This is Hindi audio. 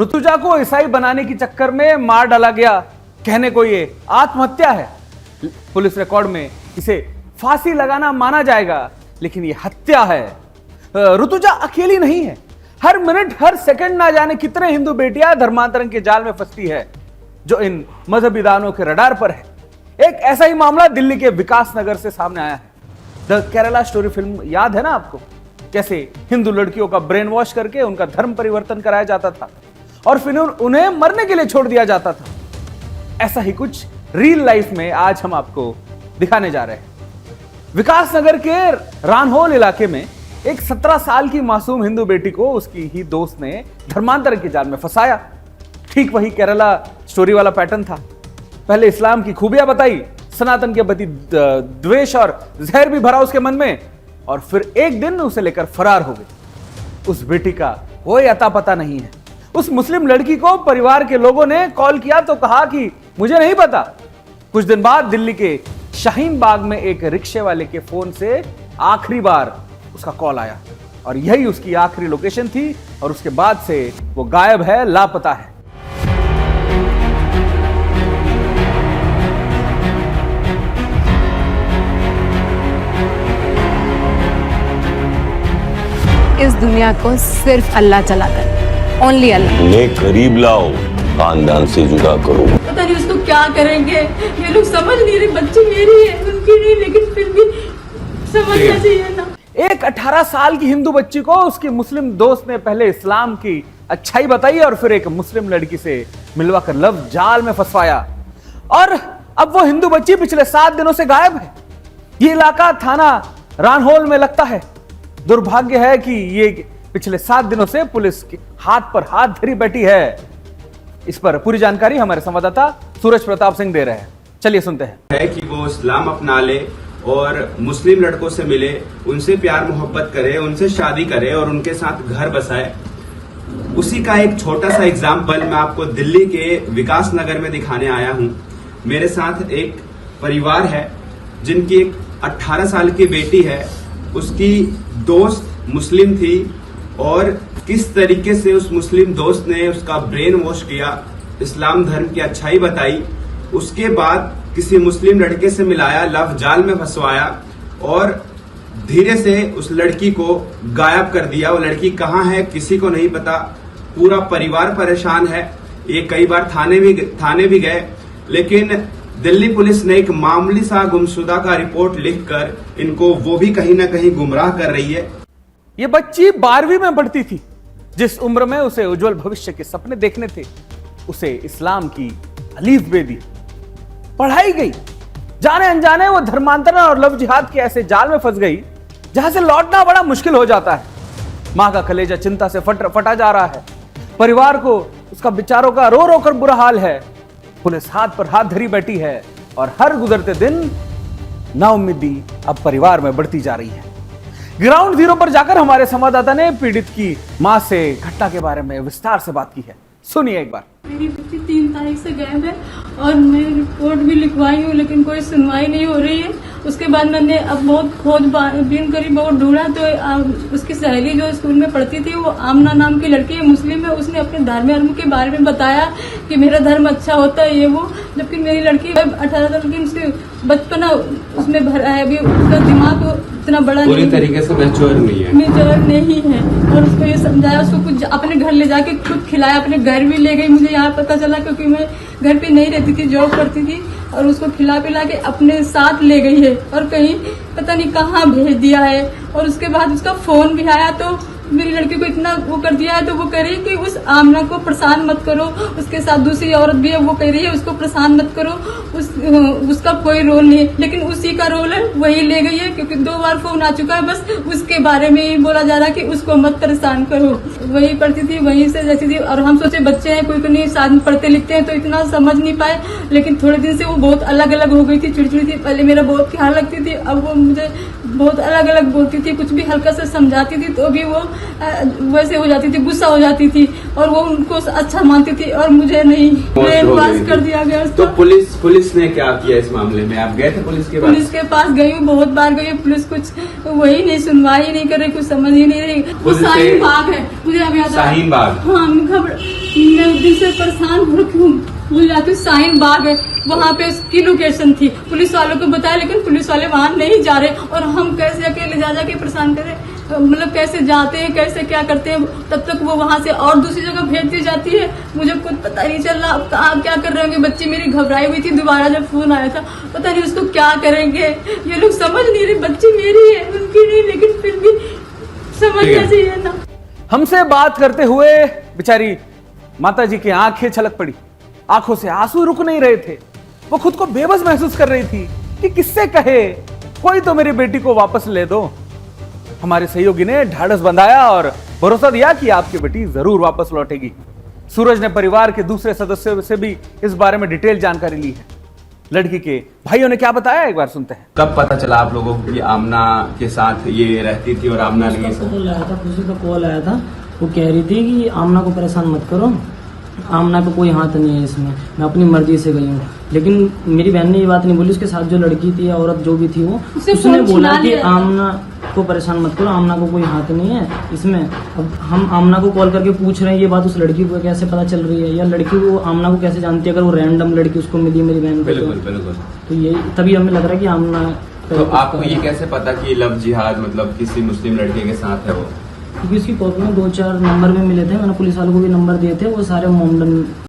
ऋतुजा को ईसाई बनाने के चक्कर में मार डाला गया। कहने को ये आत्महत्या है। पुलिस रिकॉर्ड में इसे फांसी लगाना माना जाएगा, लेकिन ये हत्या है। ऋतुजा अकेली नहीं है। हर मिनट हर सेकंड ना जाने कितने हिंदू बेटियां धर्मांतरण के जाल में फंसती है, जो इन मजहबी दानों के रडार पर है। एक ऐसा ही मामला दिल्ली के विकास नगर से सामने आया है। द केरला स्टोरी फिल्म याद है ना आपको? कैसे हिंदू लड़कियों का ब्रेन वॉश करके उनका धर्म परिवर्तन कराया जाता था और फिर उन्हें मरने के लिए छोड़ दिया जाता था। ऐसा ही कुछ रियल लाइफ में आज हम आपको दिखाने जा रहे हैं। विकास नगर के रानहोल इलाके में एक 17 साल की मासूम हिंदू बेटी को उसकी ही दोस्त ने धर्मांतरण के जाल में फंसाया। ठीक वही केरला स्टोरी वाला पैटर्न था। पहले इस्लाम की खूबियां बताई, सनातन के प्रति द्वेष और जहर भी भरा उसके मन में, और फिर एक दिन उसे लेकर फरार हो गई। उस बेटी का कोई अता पता नहीं है। उस मुस्लिम लड़की को परिवार के लोगों ने कॉल किया तो कहा कि मुझे नहीं पता। कुछ दिन बाद दिल्ली के शाहीन बाग में एक रिक्शे वाले के फोन से आखिरी बार उसका कॉल आया और यही उसकी आखिरी लोकेशन थी, और उसके बाद से वो गायब है, लापता है। इस दुनिया को सिर्फ अल्लाह चलाता है, ओनली अल्लाह। उन्हें करीब लाओ, खानदान से जुदा करो। पता नहीं उसको क्या करेंगे, ये लोग समझ नहीं रहे। बच्ची मेरी है, उनकी नहीं, लेकिन फिर भी समझना चाहिए ना। एक 18 साल की हिंदू बच्ची को उसकी मुस्लिम दोस्त ने पहले इस्लाम की अच्छाई बताई और फिर एक मुस्लिम लड़की से मिलवाकर लव जाल में फंसवाया, और अब वो हिंदू बच्ची पिछले 7 दिनों से गायब है। ये इलाका थाना रानहोल में लगता है। दुर्भाग्य है कि ये पिछले 7 दिनों से पुलिस के हाथ पर हाथ धरी बैठी है। इस पर पूरी जानकारी हमारे संवाददाता सूरज प्रताप सिंह दे रहे हैं। चलिए सुनते हैं। है कि वो इस्लाम अपना ले और मुस्लिम लड़कों से मिले, उनसे प्यार मोहब्बत करे, उनसे शादी करे और उनके साथ घर बसाए। उसी का एक छोटा सा एग्जाम्पल मैं आपको दिल्ली के विकास नगर में दिखाने आया हूं। मेरे साथ एक परिवार है जिनकी एक 18 साल की बेटी है। उसकी दोस्त मुस्लिम थी और किस तरीके से उस मुस्लिम दोस्त ने उसका ब्रेन वॉश किया, इस्लाम धर्म की अच्छाई बताई, उसके बाद किसी मुस्लिम लड़के से मिलाया, लव जाल में फंसवाया और धीरे से उस लड़की को गायब कर दिया। वो लड़की कहाँ है किसी को नहीं पता। पूरा परिवार परेशान है। ये कई बार थाने भी गए, लेकिन दिल्ली पुलिस ने एक मामूली सा गुमशुदा का रिपोर्ट लिखकर इनको वो भी कहीं ना कहीं गुमराह कर रही है। ये बच्ची 12वीं में पढ़ती थी। जिस उम्र में उसे उज्जवल भविष्य के सपने देखने थे, उसे इस्लाम की अलीफ बेदी पढ़ाई गई। जाने अनजाने वो धर्मांतरण और लव जिहाद के ऐसे जाल में फंस गई जहां से लौटना बड़ा मुश्किल हो जाता है। मां का कलेजा चिंता से फटा जा रहा है। परिवार को उसका बेचारों का रो रो कर बुरा हाल है। पुलिस हाथ पर हाथ धरी बैठी है और हर गुजरते दिन नाउम्मीदी अब परिवार में बढ़ती जा रही है। ग्राउंड जीरो पर जाकर हमारे संवाददाता ने पीड़ित की मां से घटना के बारे में विस्तार से बात की है। सुनिए एक बार। मेरी बच्ची 3 तारीख से गायब है और मैं रिपोर्ट भी लिखवाई हूँ, लेकिन कोई सुनवाई नहीं हो रही है। उसके बाद मैंने अब बहुत खोजबीन करी, बहुत ढूंढा, तो उसकी सहेली जो स्कूल में पढ़ती थी, वो आमना नाम की लड़की है, मुस्लिम है। उसने अपने धर्म के बारे में बताया कि मेरा धर्म अच्छा होता है, ये वो। जबकि मेरी लड़की 18 साल की, उसकी बचपना उसमें भरा है, अभी उसका दिमाग इतना बड़ा पूरी तरीके से मैच्योर नहीं है। और उसको ये समझाया, उसको कुछ अपने घर ले जाके खुद खिलाया, अपने घर भी ले गई। मुझे यहाँ पता चला क्योंकि मैं घर पे नहीं रहती थी, जॉब करती थी, और उसको खिला पिला के अपने साथ ले गई है और कहीं पता नहीं कहाँ भेज दिया है। और उसके बाद उसका फोन भी आया, तो मेरी लड़की को इतना वो कर दिया है, तो वो कह रही है कि उस आमना को परेशान मत करो। उसके साथ दूसरी औरत भी है, वो कह रही है उसको परेशान मत करो, उसका कोई रोल नहीं है। लेकिन उसी का रोल है, वही ले गई है, क्योंकि 2 बार फोन आ चुका है। बस उसके बारे में ही बोला जा रहा है कि उसको मत परेशान करो। वही पढ़ती थी, वहीं से जैसी थी। और हम सोचे बच्चे हैं, कोई नहीं, साथ में पढ़ते लिखते हैं, तो इतना समझ नहीं पाए। लेकिन थोड़े दिन से वो बहुत अलग अलग हो गई थी, चिड़चिड़ी थी। पहले मेरा बहुत ख्याल रखती थी, अब वो मुझे बहुत अलग अलग बोलती थी, कुछ भी हल्का से समझाती थी तो भी वो वैसे हो जाती थी, गुस्सा हो जाती थी और वो उनको अच्छा मानती थी और मुझे नहीं। हो पास गई कर थी। दिया गया तो उसका। पुलिस ने क्या किया इस मामले में? आप गए थे पुलिस के पास? पुलिस के पास गई हूँ, बहुत बार गई हूँ, पुलिस कुछ वही नहीं, सुनवाई नहीं कर रही, कुछ समझ ही नहीं रही। वो पुलिस से- शाहीन बाग है, मुझे अब याद आया। शाहीन बाग। हाँ, मैं उस दिन से परेशान हो रखी हूँ, भूल जाती हूँ। शाहीन बाग है, वहाँ पे उसकी लोकेशन थी, पुलिस वालों को बताया लेकिन पुलिस वाले वहाँ नहीं जा रहे और हम कैसे अकेले जा जाके परेशान करें, मतलब कैसे जाते हैं, कैसे क्या करते हैं, तब तक वो वहाँ से और दूसरी जगह भेज दी जाती है। मुझे कुछ पता नहीं चल रहा कहाँ क्या कर रहे होंगे। बच्ची मेरी घबराई हुई थी, दोबारा जब फोन आया था, पता नहीं उसको क्या करेंगे, ये लोग समझ नहीं रहे, बच्ची मेरी है उनकी नहीं, लेकिन फिर भी समझना चाहिए ना। हमसे बात करते हुए बेचारी माता जी की आंखें छलक पड़ी, आंखों से आंसू रुक नहीं रहे थे। वो खुद को बेबस महसूस कर रही थी कि किससे कहे, कोई तो मेरी बेटी को वापस ले दो। हमारे सहयोगी ने ढाढ़स बंधाया और भरोसा दिया कि आपकी बेटी जरूर वापस लौटेगी। सूरज ने परिवार के दूसरे सदस्यों से भी इस बारे में डिटेल जानकारी ली है। लड़की के भाइयों ने क्या बताया, एक बार सुनते हैं। कब पता चला आप लोगों को कि आमना के साथ ये रहती थी और आमना नहीं? उसका कॉल आया था, खुशी का कॉल आया था। वो कह रही थी कि आमना को परेशान मत करो, आमना को कोई हाथ नहीं है इसमें, मैं अपनी मर्जी से गई हूँ। लेकिन मेरी बहन ने ये बात नहीं बोली, उसके साथ जो लड़की थी या औरत जो भी थी वो उसे उसने फोन बोला छीना कि लिया। आमना को परेशान मत करो, आमना को कोई हाथ नहीं है इसमें। अब हम आमना को कॉल करके पूछ रहे हैं ये बात, उस लड़की को कैसे पता चल रही है, या लड़की वो आमना को कैसे जानती है अगर वो रैंडम लड़की उसको मिली मेरी बहन को? बिल्कुल बिल्कुल। तो ये तभी हमें लग रहा है कि आमना तो आपको ये कैसे पता कि लव जिहाद मतलब किसी मुस्लिम लड़के के साथ है वो? क्योंकि उसकी कॉपी में 2-4 नंबर में मिले थे, मैंने पुलिस वालों को भी नंबर दिए थे, वो सारे मोमडन